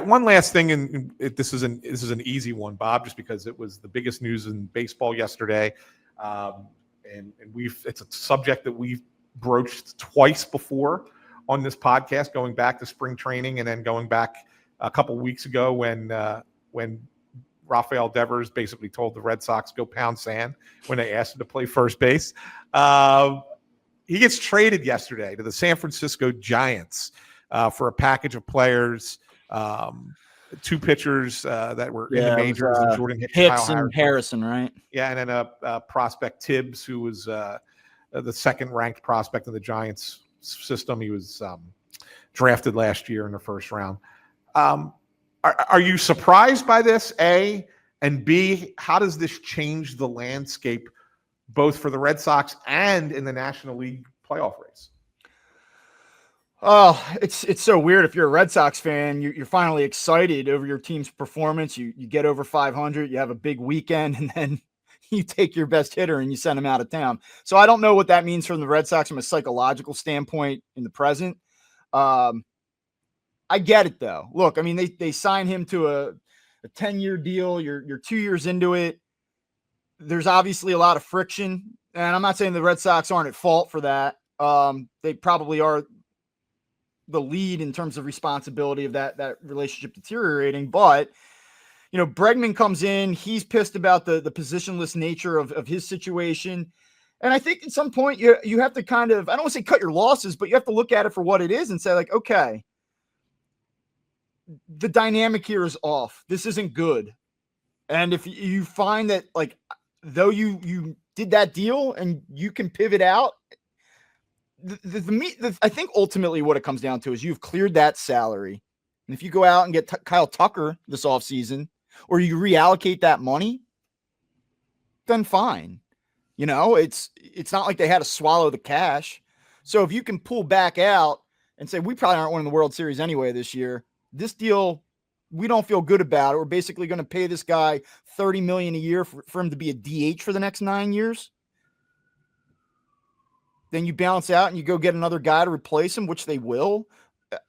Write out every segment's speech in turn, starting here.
right, one last thing, and this is an easy one, Bob, just because it was the biggest news in baseball yesterday, and it's a subject that we've broached twice before on this podcast, going back to spring training and then going back a couple weeks ago when Rafael Devers basically told the Red Sox go pound sand when they asked him to play first base. He gets traded yesterday to the San Francisco Giants for a package of players, 2 pitchers that were in the majors, Jordan Hicks and Harrison, right? Yeah, and then a prospect, Tibbs, who was the second-ranked prospect in the Giants system. He was drafted last year in the first round. Are you surprised by this, A? And B, how does this change the landscape both for the Red Sox and in the National League playoff race? Oh, it's so weird. If you're a Red Sox fan, you're finally excited over your team's performance. You get over 500, you have a big weekend, and then you take your best hitter and you send him out of town. So I don't know what that means from the Red Sox from a psychological standpoint in the present. I get it, though. Look, I mean, they signed him to a 10-year deal. You're 2 years into it. There's obviously a lot of friction, and I'm not saying the Red Sox aren't at fault for that. They probably are the lead in terms of responsibility of that relationship deteriorating. But, you know, Bregman comes in, he's pissed about the positionless nature of his situation. And I think at some point you have to kind of, I don't want to say cut your losses, but you have to look at it for what it is and say, like, okay, the dynamic here is off. This isn't good. And if you find that, like, though you did that deal and you can pivot out, I think ultimately what it comes down to is you've cleared that salary. And if you go out and get Kyle Tucker this offseason, or you reallocate that money, then fine. You know, it's not like they had to swallow the cash. So if you can pull back out and say, we probably aren't winning the World Series anyway this year, this deal, we don't feel good about it. We're basically going to pay this guy $30 million a year for him to be a DH for the next 9 years. Then you balance out and you go get another guy to replace him, which they will.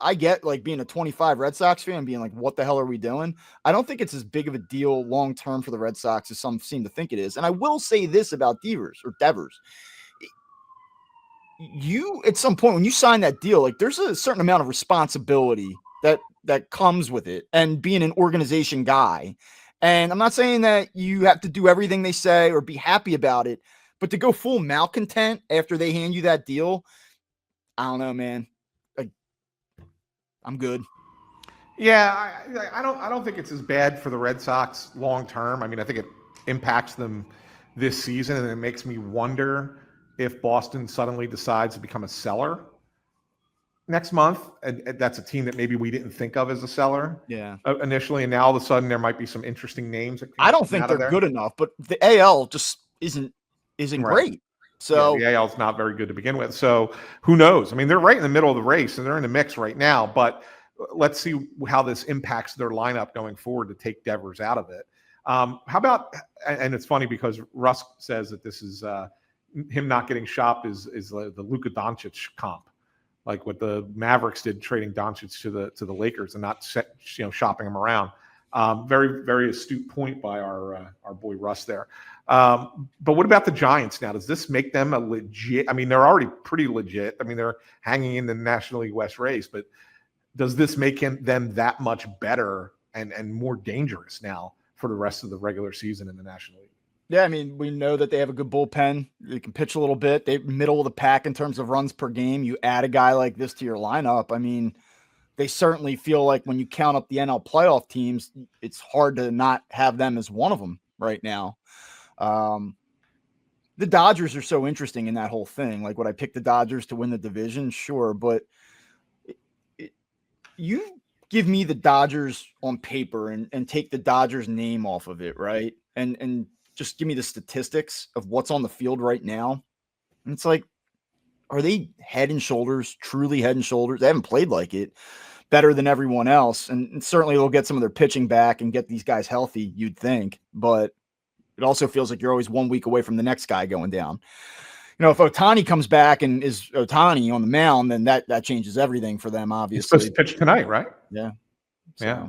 I get, like, being a 25 Red Sox fan and being like, what the hell are we doing? I don't think it's as big of a deal long-term for the Red Sox as some seem to think it is. And I will say this about Devers. You, at some point when you sign that deal, like, there's a certain amount of responsibility that comes with it and being an organization guy. And I'm not saying that you have to do everything they say or be happy about it, but to go full malcontent after they hand you that deal, I don't know, man. Like, I'm good. Yeah, I don't think it's as bad for the Red Sox long term. I mean, I think it impacts them this season, and it makes me wonder if Boston suddenly decides to become a seller next month. And that's a team that maybe we didn't think of as a seller initially, and now all of a sudden there might be some interesting names. I don't think they're good enough, but the AL just isn't right. Great. So the AL is not very good to begin with. So who knows? I mean, they're right in the middle of the race and they're in the mix right now, but let's see how this impacts their lineup going forward to take Devers out of it. How about, and it's funny because Russ says that this is him not getting shopped is the Luka Doncic comp, like what the Mavericks did trading Doncic to the Lakers and not shopping him around. Very, very astute point by our boy Russ there. But what about the Giants now? Does this make them a legit? I mean, they're already pretty legit. I mean, they're hanging in the National League West race, but does this make them that much better and more dangerous now for the rest of the regular season in the National League? Yeah, I mean, we know that they have a good bullpen. They can pitch a little bit. They're middle of the pack in terms of runs per game. You add a guy like this to your lineup. I mean, they certainly feel like when you count up the NL playoff teams, it's hard to not have them as one of them right now. The Dodgers are so interesting in that whole thing. Like, would I pick the Dodgers to win the division? Sure. But you give me the Dodgers on paper and take the Dodgers name off of it. Right. And just give me the statistics of what's on the field right now. And it's like, are they head and shoulders, truly head and shoulders? They haven't played like it, better than everyone else. And certainly they'll get some of their pitching back and get these guys healthy, you'd think. But it also feels like you're always 1 week away from the next guy going down. You know, if Ohtani comes back and is Ohtani on the mound, then that changes everything for them, obviously. He's supposed to pitch tonight, right? Yeah. So. Yeah.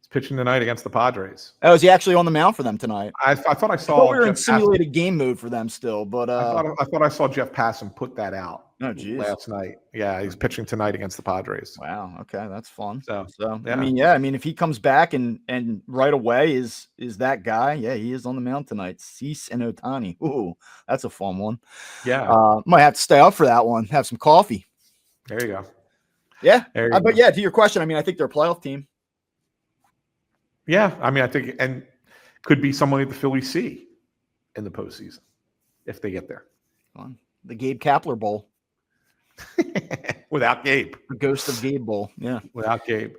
He's pitching tonight against the Padres. Oh, is he actually on the mound for them tonight? I thought I I saw. thought we were in Jeff simulated game mode for them still, but I thought I saw Jeff Passan put that out oh, geez. last night. Yeah, he's pitching tonight against the Padres. Wow. Okay, that's fun. So I mean, if he comes back and right away is that guy, yeah, he is on the mound tonight. Cease and Ohtani. Ooh, that's a fun one. Yeah, Might have to stay up for that one. Have some coffee. there you go. Yeah, There you but go. yeah, to your question, I mean, I think they're a playoff team. Yeah, I mean, I think and could be somebody the Phillies see in the postseason if they get there. Fun. The Gabe Kapler Bowl, Without Gabe. the ghost of Gabe Bowl. Yeah. Without Gabe.